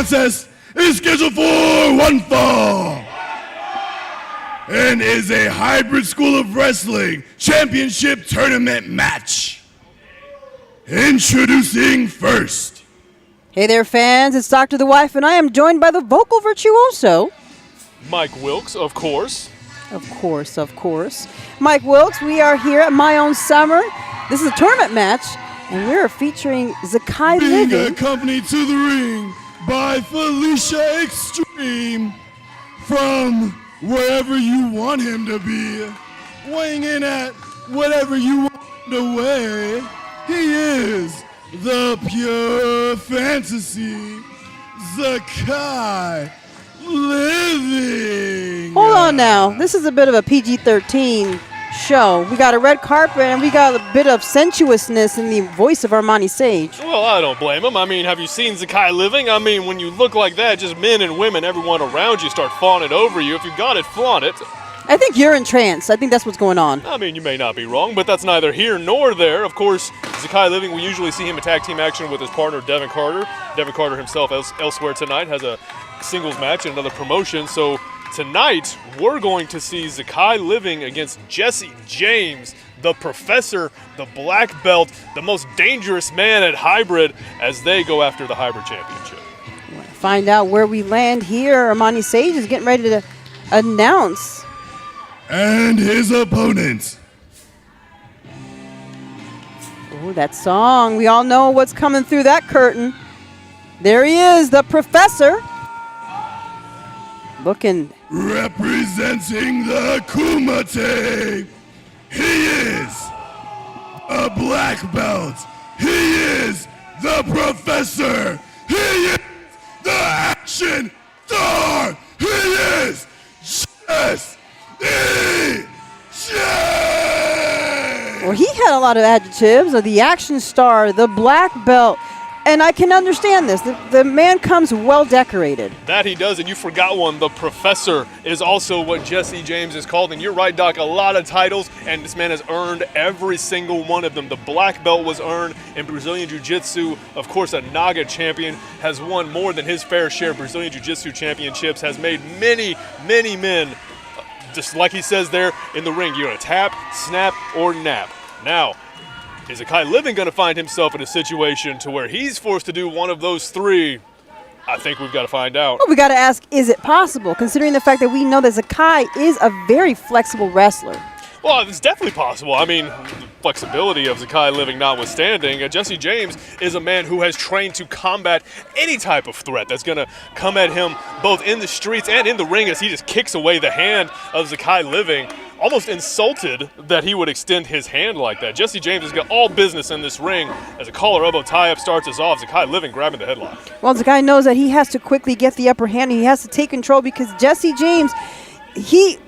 contest is scheduled for one fall and is a hybrid School of Wrestling championship tournament match. Introducing first. Hey there, fans. It's Dr. The Wife, and I am joined by the vocal virtuoso, Mike Wilkes, of course. Of course, of course. Mike Wilkes, we are here at My Own Summer. This is a tournament match, and we're featuring Zakai Being Living. accompanied to the ring by Felicia Extreme from wherever you want him to be, weighing in at whatever you want him to weigh. He is the pure fantasy, Zakai Living. Hold on now. This is a bit of a PG-13 show. We got a red carpet, and we got a bit of sensuousness in the voice of Armani Sage. Well, I don't blame him. I mean, have you seen Zakai Living? I mean, when you look like that, just men and women, everyone around you start fawning over you. If you got it, flaunt it. I think you're entranced. I think that's what's going on. I mean, you may not be wrong, but that's neither here nor there. Of course, Zakai Living, we usually see him in tag team action with his partner, Devin Carter. Devin Carter himself elsewhere tonight has a singles match and another promotion. So tonight, we're going to see Zakai Living against Jesse James, the Professor, the black belt, the most dangerous man at Hybrid, as they go after the Hybrid Championship. Find out where we land here. Armani Sage is getting ready to announce. And his opponent. Oh, that song. We all know what's coming through that curtain. There he is, the Professor. Looking. Representing the Kumite. He is a black belt. He is the Professor. He is the action star. He is Jess. Well, he had a lot of adjectives of the action star, the black belt, and I can understand this. The man comes well decorated. That he does, and you forgot one. The Professor is also what Jesse James is called, and you're right, Doc, a lot of titles, and this man has earned every single one of them. The black belt was earned in Brazilian Jiu-Jitsu. Of course, a Naga champion, has won more than his fair share of Brazilian Jiu-Jitsu championships, has made many, many men, just like he says there in the ring, you're going to tap, snap, or nap. Now, is Zakai Living going to find himself in a situation to where he's forced to do one of those three? I think we've got to find out. Well, we got to ask, is it possible, considering the fact that we know that Zakai is a very flexible wrestler? Well, it's definitely possible. I mean, the flexibility of Zakai Living notwithstanding, Jesse James is a man who has trained to combat any type of threat that's going to come at him both in the streets and in the ring as he just kicks away the hand of Zakai Living. Almost insulted that he would extend his hand like that. Jesse James has got all business in this ring as a collar elbow tie-up starts us off. Zakai Living grabbing the headlock. Well, Zakai knows that he has to quickly get the upper hand, and he has to take control because Jesse James,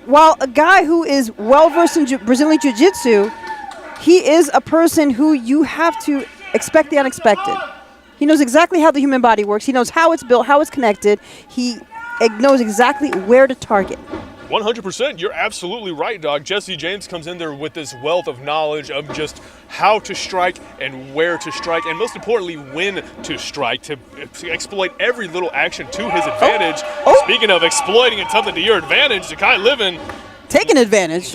while a guy who is well-versed in Brazilian Jiu-Jitsu, he is a person who you have to expect the unexpected. He knows exactly how the human body works. He knows how it's built, how it's connected. He knows exactly where to target. 100%. You're absolutely right, Doc. Jesse James comes in there with this wealth of knowledge of just how to strike and where to strike, and most importantly, when to strike, to exploit every little action to his advantage. Speaking of exploiting something to your advantage, Zakai Living taking advantage.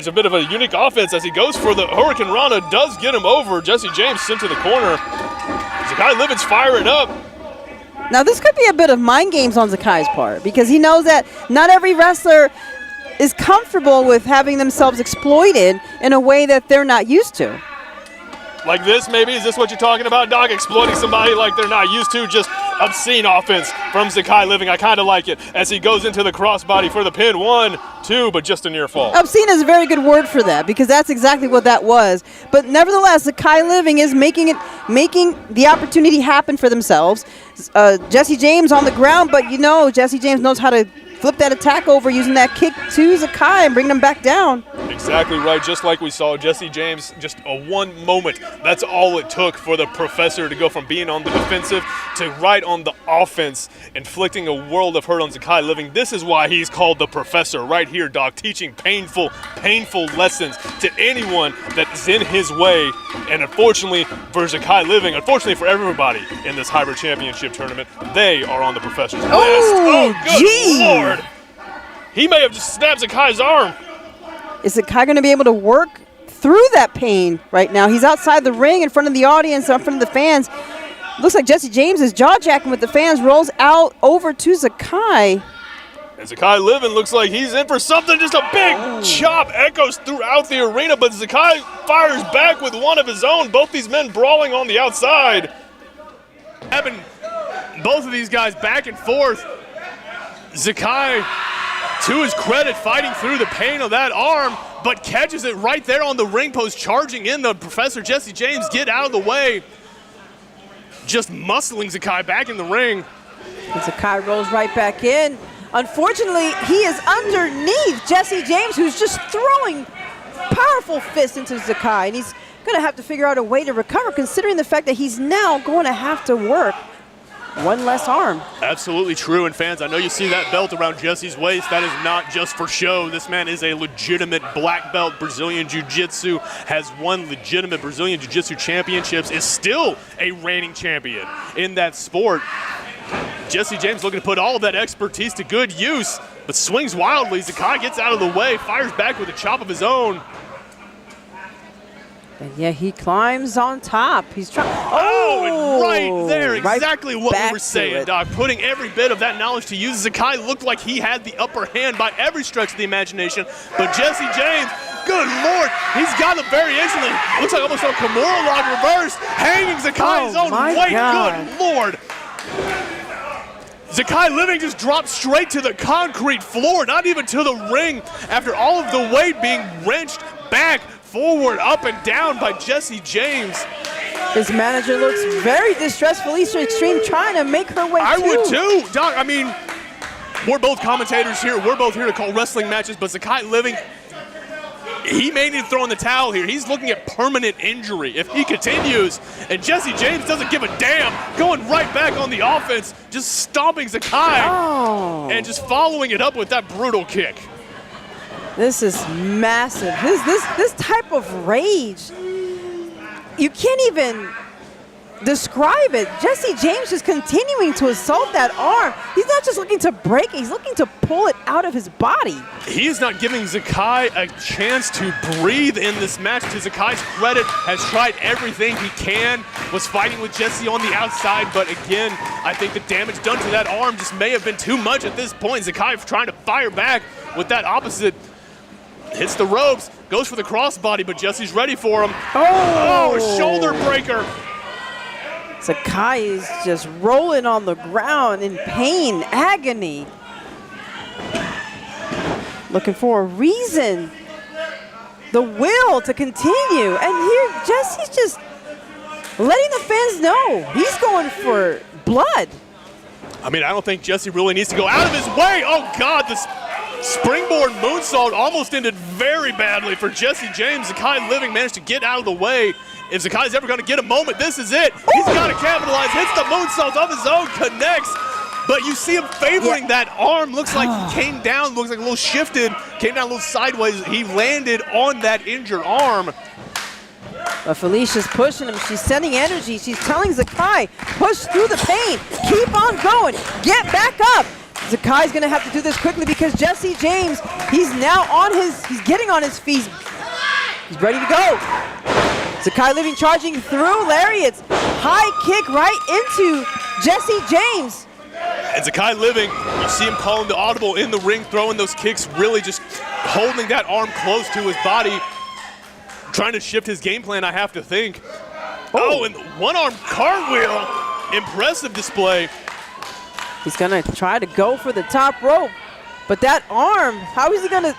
A bit of a unique offense as he goes for the Hurricane Rana, does get him over. Jesse James sent to the corner. Zakai Living's firing up. Now, this could be a bit of mind games on Zakai's part because he knows that not every wrestler is comfortable with having themselves exploited in a way that they're not used to. Like this, maybe? Is this what you're talking about, Doc? Exploiting somebody like they're not used to? Just obscene offense from Zakai Living. I kind of like it as he goes into the crossbody for the pin. 1, 2, but just a near fall. Obscene is a very good word for that because that's exactly what that was. But nevertheless, Zakai Living is making the opportunity happen for themselves. Jesse James on the ground, but you know Jesse James knows how to flip that attack over using that kick to Zakai and bring them back down. Exactly right, just like we saw Jesse James, just a one moment. That's all it took for the Professor to go from being on the defensive to right on the offense, inflicting a world of hurt on Zakai Living. This is why he's called the Professor right here, Doc, teaching painful lessons to anyone that's in his way. And unfortunately for Zakai Living, unfortunately for everybody in this Hybrid Championship tournament, they are on the Professor's list. Oh, good gee. Lord. He may have just snapped Zakai's arm. Is Zakai going to be able to work through that pain right now? He's outside the ring in front of the audience, in front of the fans. Looks like Jesse James is jaw-jacking with the fans, rolls out over to Zakai. And Zakai Living looks like he's in for something. Just a big chop echoes throughout the arena, but Zakai fires back with one of his own. Both these men brawling on the outside. Having both of these guys back and forth. Zakai, to his credit, fighting through the pain of that arm, but catches it right there on the ring post, charging in the Professor Jesse James. Get out of the way. Just muscling Zakai back in the ring. And Zakai rolls right back in. Unfortunately, he is underneath Jesse James, who's just throwing powerful fists into Zakai, and he's going to have to figure out a way to recover, considering the fact that he's now going to have to work one less arm. Absolutely true. And fans, I know you see that belt around Jesse's waist. That is not just for show. This man is a legitimate black belt Brazilian Jiu-Jitsu, has won legitimate Brazilian Jiu-Jitsu championships, is still a reigning champion in that sport. Jesse James looking to put all of that expertise to good use, but swings wildly. Zakai gets out of the way, fires back with a chop of his own. And yeah, he climbs on top. He's trying. Oh, and right there, exactly right what we back were to saying, it. Doc. Putting every bit of that knowledge to use. Zakai looked like he had the upper hand by every stretch of the imagination, but Jesse James, good Lord, he's got him very instantly. Looks like almost a Kimura lock reverse, hanging Zakai's own my weight. God. Good Lord. Zakai Living just dropped straight to the concrete floor, not even to the ring, after all of the weight being wrenched back, forward, up and down by Jesse James. His manager looks very distressed. Felicia Extreme trying to make her way I would too, Doc. I mean, we're both commentators here. We're both here to call wrestling matches, but Zakai Living, he may need to throw in the towel here. He's looking at permanent injury if he continues, and Jesse James doesn't give a damn, going right back on the offense, just stomping Zakai and just following it up with that brutal kick. This is massive. This type of rage, you can't even describe it. Jesse James just continuing to assault that arm. He's not just looking to break it, he's looking to pull it out of his body. He is not giving Zakai a chance to breathe in this match. To Zakai's credit, has tried everything he can, was fighting with Jesse on the outside, but again, I think the damage done to that arm just may have been too much at this point. Zakai trying to fire back with that opposite. Hits the ropes, goes for the crossbody, but Jesse's ready for him. Oh, shoulder breaker. Zakai is just rolling on the ground in pain, agony. Looking for a reason, the will to continue. And here, Jesse's just letting the fans know he's going for blood. I mean, I don't think Jesse really needs to go out of his way. Oh, God, this springboard moonsault almost ended very badly for Jesse James. Zakai Living managed to get out of the way. If Zakai's ever going to get a moment, this is it. He's got to capitalize. Hits the moonsault of his own, connects. But you see him favoring that arm. Looks like he came down, looks like a little shifted, came down a little sideways. He landed on that injured arm. But Felicia's pushing him. She's sending energy. She's telling Zakai, push through the pain. Keep on going. Get back up. Zakai's going to have to do this quickly because Jesse James, he's getting on his feet. He's ready to go. Zakai Living charging through lariats. High kick right into Jesse James. And Zakai Living, you see him calling the audible in the ring, throwing those kicks, really just holding that arm close to his body, trying to shift his game plan, I have to think. Oh, and one-arm cartwheel. Impressive display. He's going to try to go for the top rope. But that arm, how is he going to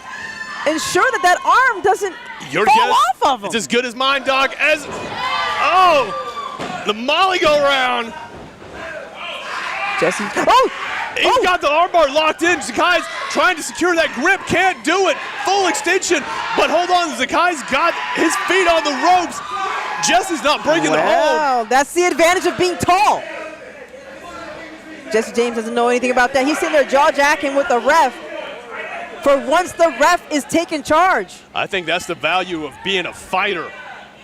ensure that that arm doesn't fall off of him? It's as good as mine, Doc. The Molly go round. Jesse, He's got the armbar locked in. Zakai's trying to secure that grip. Can't do it. Full extension. But hold on. Zakai's got his feet on the ropes. Jesse's not breaking the hold. Wow, that's the advantage of being tall. Jesse James doesn't know anything about that. He's sitting there jaw-jacking with the ref for once the ref is taking charge. I think that's the value of being a fighter,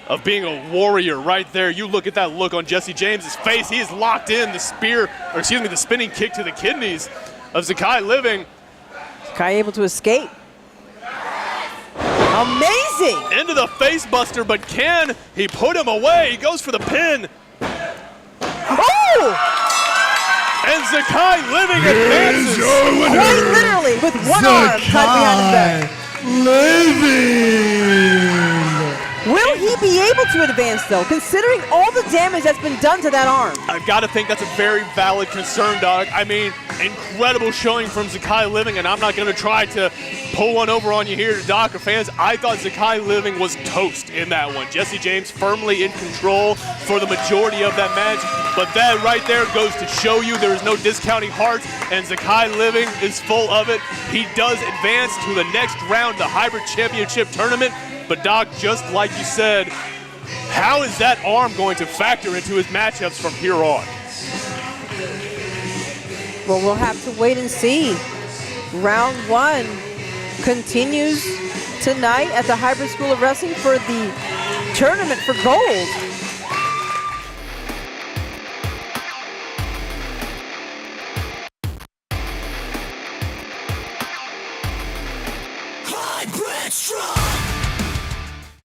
of being a warrior right there. You look at that look on Jesse James's face. He is locked in the the spinning kick to the kidneys of Zakai Living. Zakai able to escape. Amazing! Into the face buster, but can he put him away? He goes for the pin. Oh! And Zakai Living advances. Quite literally with one arm tied behind his back. Living. Will he be able to advance, though, considering all the damage that's been done to that arm? I've got to think that's a very valid concern, Doug. I mean, incredible showing from Zakai Living, and I'm not going to try to pull one over on you here, Doc or fans. I thought Zakai Living was toast in that one. Jesse James firmly in control for the majority of that match, but that right there goes to show you there is no discounting hearts, and Zakai Living is full of it. He does advance to the next round, the Hybrid Championship Tournament. But Doc, just like you said, how is that arm going to factor into his matchups from here on? Well, we'll have to wait and see. Round one continues tonight at the Hybrid School of Wrestling for the tournament for gold. Hybrid Strong!